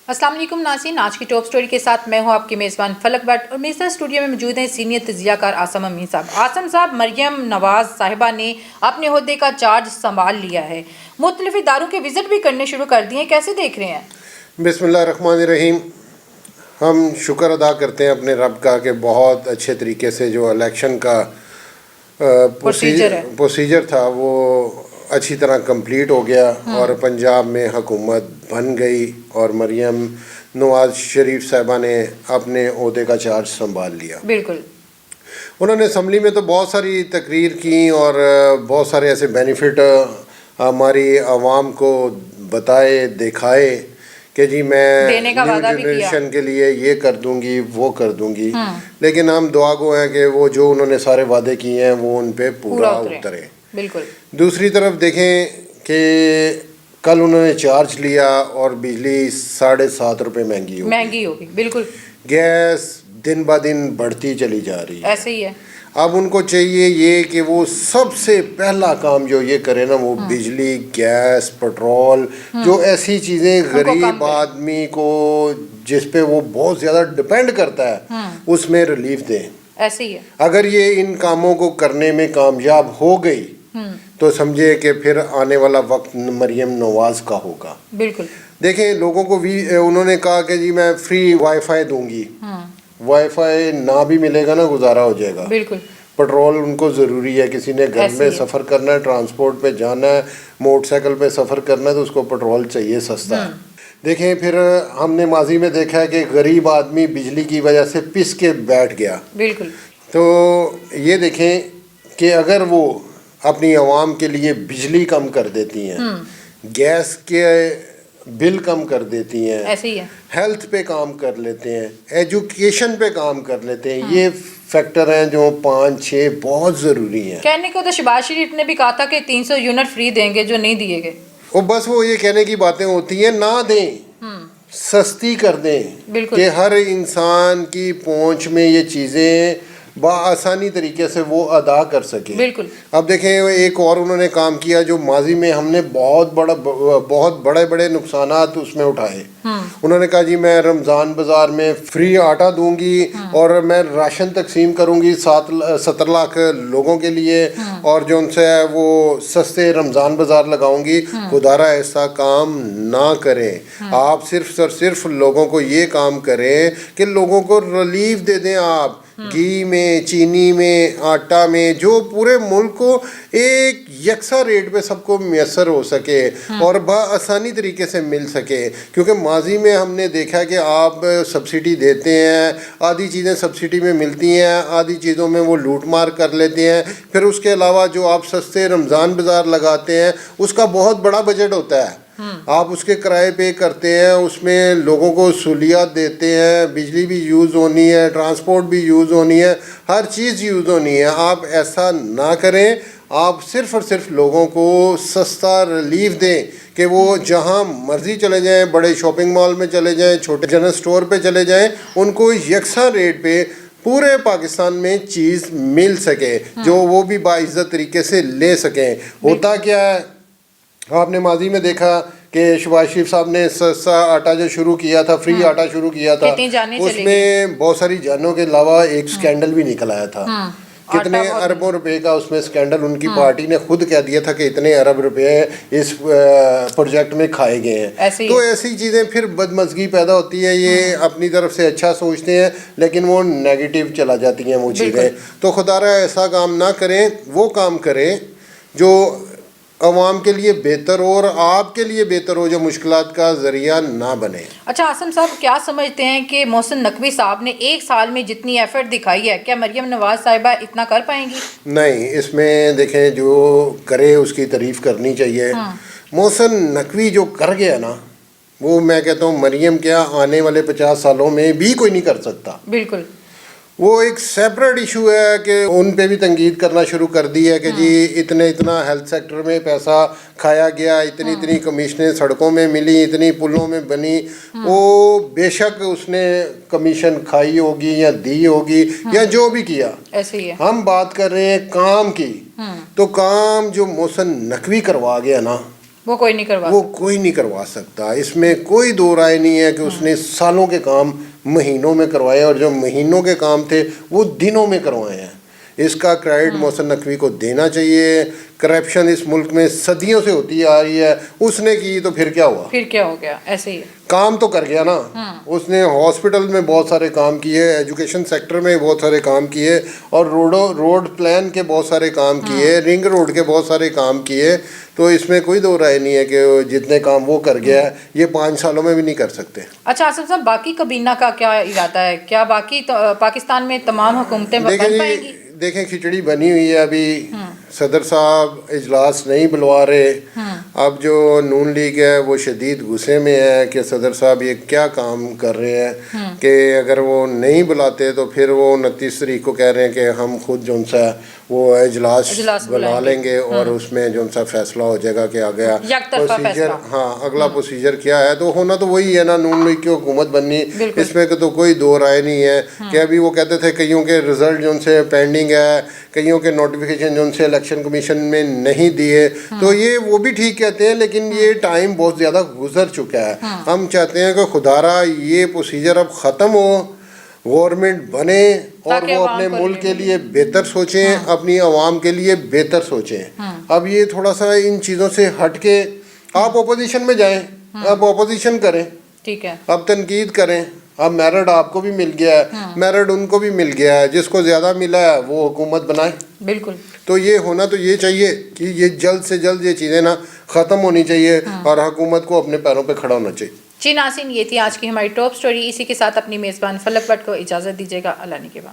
السلام علیکم ناظرین، آج کی ٹاپ سٹوری کے ساتھ میں ہوں آپ کی میزبان فلک بٹ، اور میرے ساتھ اسٹوڈیو میں موجود ہیں سینئر تجزیہ کار عاصم امین صاحب۔ عاصم صاحب، مریم نواز صاحبہ نے اپنے عہدے کا چارج سنبھال لیا ہے، مختلف اداروں کے وزٹ بھی کرنے شروع کر دیے ہیں، کیسے دیکھ رہے ہیں؟ بسم اللہ الرحمن الرحیم۔ ہم شکر ادا کرتے ہیں اپنے رب کا کہ بہت اچھے طریقے سے جو الیکشن کا پروسیجر تھا وہ اچھی طرح کمپلیٹ ہو گیا اور پنجاب میں حکومت بن گئی اور مریم نواز شریف صاحبہ نے اپنے عہدے کا چارج سنبھال لیا۔ بالکل، انہوں نے اسمبلی میں تو بہت ساری تقریر کی اور بہت سارے ایسے بینیفٹ ہماری عوام کو بتائے دکھائے کہ جی میں نیو جنریشن کے لیے یہ کر دوں گی وہ کر دوں گی، لیکن ہم دعا گو ہیں کہ وہ جو انہوں نے سارے وعدے کیے ہیں وہ ان پہ پورا اترے۔ بالکل۔ دوسری طرف دیکھیں کہ کل انہوں نے چارج لیا اور بجلی 7.5 روپے مہنگی ہوگی۔ بالکل، گیس دن با دن بڑھتی چلی جا رہی ہے، ایسے ہی ہے۔ اب ان کو چاہیے یہ کہ وہ سب سے پہلا کام جو یہ کرے نا وہ بجلی، گیس، پٹرول، جو ایسی چیزیں غریب آدمی کو جس پہ وہ بہت زیادہ ڈپینڈ کرتا ہے اس میں ریلیف دیں۔ ایسے ہی ہے۔ اگر یہ ان کاموں کو کرنے میں کامیاب ہو گئی تو سمجھے کہ پھر آنے والا وقت مریم نواز کا ہوگا۔ بالکل۔ دیکھیں لوگوں کو بھی انہوں نے کہا کہ جی میں فری وائی فائی دوں گی، وائی فائی نہ بھی ملے گا نا گزارا ہو جائے گا۔ بالکل۔ پٹرول ان کو ضروری ہے، کسی نے گھر میں سفر کرنا ہے، ٹرانسپورٹ پہ جانا ہے، موٹر سائیکل پہ سفر کرنا ہے تو اس کو پٹرول چاہیے سستا ہے۔ دیکھیں پھر ہم نے ماضی میں دیکھا ہے کہ غریب آدمی بجلی کی وجہ سے پس کے بیٹھ گیا۔ بالکل۔ تو یہ دیکھیں کہ اگر وہ اپنی عوام کے لیے بجلی کم کر دیتی ہیں، گیس کے بل کم کر دیتی ہیں، ایسے ہی ہے، ہیلتھ پہ کام کر لیتے ہیں، ایجوکیشن پہ کام کر لیتے ہیں، یہ فیکٹر ہیں جو 5-6 بہت ضروری ہیں۔ کہنے کو تو شہباز شریف نے بھی کہا تھا کہ 300 یونٹ فری دیں گے جو نہیں دیے گئے، وہ بس وہ یہ کہنے کی باتیں ہوتی ہیں، نہ دیں، سستی کر دیں کہ ہر انسان کی پہنچ میں یہ چیزیں بآسانی طریقے سے وہ ادا کر سکے۔ بالکل۔ اب دیکھیں ایک اور انہوں نے کام کیا جو ماضی میں ہم نے بہت بڑے نقصانات اس میں اٹھائے۔ انہوں نے کہا جی میں رمضان بازار میں فری آٹا دوں گی اور میں راشن تقسیم کروں گی 70 لاکھ لوگوں کے لیے، اور جو ان سے وہ سستے رمضان بازار لگاؤں گی۔ خدارا ایسا کام نہ کریں، آپ صرف لوگوں کو یہ کام کریں کہ لوگوں کو ریلیف دے دیں۔ آپ گھی میں، چینی میں، آٹا میں، جو پورے ملک کو ایک یکساں ریٹ پہ سب کو میسر ہو سکے اور بآسانی طریقے سے مل سکے، کیونکہ ماضی میں ہم نے دیکھا کہ آپ سبسڈی دیتے ہیں، آدھی چیزیں سبسڈی میں ملتی ہیں، آدھی چیزوں میں وہ لوٹ مار کر لیتے ہیں، پھر اس کے علاوہ جو آپ سستے رمضان بازار لگاتے ہیں اس کا بہت بڑا بجٹ ہوتا ہے، آپ اس کے کرائے پے کرتے ہیں، اس میں لوگوں کو سہولیات دیتے ہیں، بجلی بھی یوز ہونی ہے، ٹرانسپورٹ بھی یوز ہونی ہے، ہر چیز یوز ہونی ہے۔ آپ ایسا نہ کریں، آپ صرف اور صرف لوگوں کو سستا ریلیف دیں کہ وہ جہاں مرضی چلے جائیں، بڑے شاپنگ مال میں چلے جائیں، چھوٹے جنرل اسٹور پہ چلے جائیں، ان کو یکساں ریٹ پہ پورے پاکستان میں چیز مل سکے جو وہ بھی باعزت طریقے سے لے سکیں۔ ہوتا کیا ہے، آپ نے ماضی میں دیکھا کہ شہباز شریف صاحب نے سستا آٹا جو شروع کیا تھا، فری آٹا شروع کیا تھا، اس میں بہت ساری جانوں کے علاوہ ایک سکینڈل بھی نکل آیا تھا، کتنے اربوں روپے کا اس میں سکینڈل، ان کی پارٹی نے خود کہہ دیا تھا کہ اتنے ارب روپے اس پروجیکٹ میں کھائے گئے ہیں۔ تو ایسی چیزیں پھر بدمزگی پیدا ہوتی ہے، یہ اپنی طرف سے اچھا سوچتے ہیں لیکن وہ نیگیٹو چلا جاتی ہیں وہ چیزیں۔ تو خدارا ایسا کام نہ کریں، وہ کام کریں جو عوام کے لیے بہتر ہو اور آپ کے لیے بہتر ہو، جو مشکلات کا ذریعہ نہ بنے۔ اچھا عاصم صاحب، کیا سمجھتے ہیں کہ محسن نقوی صاحب نے ایک سال میں جتنی ایفرٹ دکھائی ہے، کیا مریم نواز صاحبہ اتنا کر پائیں گی؟ نہیں، اس میں دیکھیں جو کرے اس کی تعریف کرنی چاہیے۔ محسن نقوی جو کر گیا نا، وہ میں کہتا ہوں مریم کیا آنے والے 50 سالوں میں بھی کوئی نہیں کر سکتا۔ بالکل۔ وہ ایک سیپریٹ ایشو ہے کہ ان پہ بھی تنقید کرنا شروع کر دی ہے کہ جی اتنا ہیلتھ سیکٹر میں پیسہ کھایا گیا، اتنی کمیشنیں سڑکوں میں ملی، اتنی پلوں میں بنی۔ وہ بے شک اس نے کمیشن کھائی ہوگی یا دی ہوگی یا جو بھی کیا، ایسے ہی ہے۔ ہم بات کر رہے ہیں کام کی، تو کام جو محسن نقوی کروا گیا نا وہ کوئی نہیں کروا وہ کوئی نہیں کروا سکتا. اس میں کوئی دو رائے نہیں ہے کہ اس نے سالوں کے کام مہینوں میں کروائے, اور جو مہینوں کے کام تھے وہ دنوں میں کروائے ہیں. اس کا کریڈٹ محسن نقوی کو دینا چاہیے. کرپشن اس ملک میں صدیوں سے ہوتی آ رہی ہے, اس نے کی تو پھر کیا ہوا؟ پھر کیا ہو گیا؟ ایسے ہی کام تو کر گیا نا. اس نے ہاسپٹل میں بہت سارے کام کیے, ایجوکیشن سیکٹر میں بہت سارے کام کیے, اور روڈ پلان کے بہت سارے کام کیے, رنگ روڈ کے بہت سارے کام کیے. تو اس میں کوئی دو رائے نہیں ہے کہ جتنے کام وہ کر گیا ہے یہ 5 سالوں میں بھی نہیں کر سکتے. اچھا آصف صاحب, باقی کابینہ کا کیا ارادہ ہے؟ کیا باقی پاکستان میں تمام حکومتیں بن پائیں گی؟ دیکھیں کھچڑی بنی ہوئی ہے ابھی. صدر صاحب اجلاس نہیں بلوا رہے. اب جو نون لیگ ہے وہ شدید غصے میں ہے کہ صدر صاحب یہ کیا کام کر رہے ہیں, کہ اگر وہ نہیں بلاتے تو پھر وہ 29 تاریخ کو کہہ رہے ہیں کہ ہم خود جو سا وہ اجلاس بلا لیں گے, اور اس میں جو سا فیصلہ ہو جائے گا کہ آگیا پروسیجر. ہاں, اگلا پروسیجر کیا ہے. تو ہونا تو وہی ہے نا, نون لیگ کی حکومت بننی, اس میں تو کوئی دو رائے نہیں ہے. کہ ابھی وہ کہتے تھے کئیوں کے رزلٹ جو سے پینڈنگ ہے, کئیوں کے نوٹیفیکیشن جو ان سے الیکشن کمیشن میں نہیں دیے, تو یہ وہ بھی ٹھیک کہتے ہیں, لیکن یہ ٹائم بہت زیادہ گزر چکا ہے. ہم چاہتے ہیں کہ خدارا یہ پروسیجر اب ختم ہو, گورنمنٹ بنے, اور وہ اپنے ملک کے لیے بہتر سوچیں, اپنی عوام کے لیے بہتر سوچیں. اب یہ تھوڑا سا ان چیزوں سے ہٹ کے آپ اپوزیشن میں جائیں, آپ اپوزیشن کریں, ٹھیک ہے, اب تنقید کریں. اب میرٹ آپ کو بھی مل گیا ہے, میرٹ ان کو بھی مل گیا ہے, جس کو زیادہ ملا ہے وہ حکومت بنائے. بالکل. تو یہ ہونا تو یہ چاہیے کہ یہ جلد سے جلد یہ چیزیں نا ختم ہونی چاہیے, اور حکومت کو اپنے پیروں پہ کھڑا ہونا چاہیے. جی ناظرین, یہ تھی آج کی ہماری ٹاپ سٹوری. اسی کے ساتھ اپنی میزبان فلک بٹ کو اجازت دیجیے گا. اللہ نے کے بعد.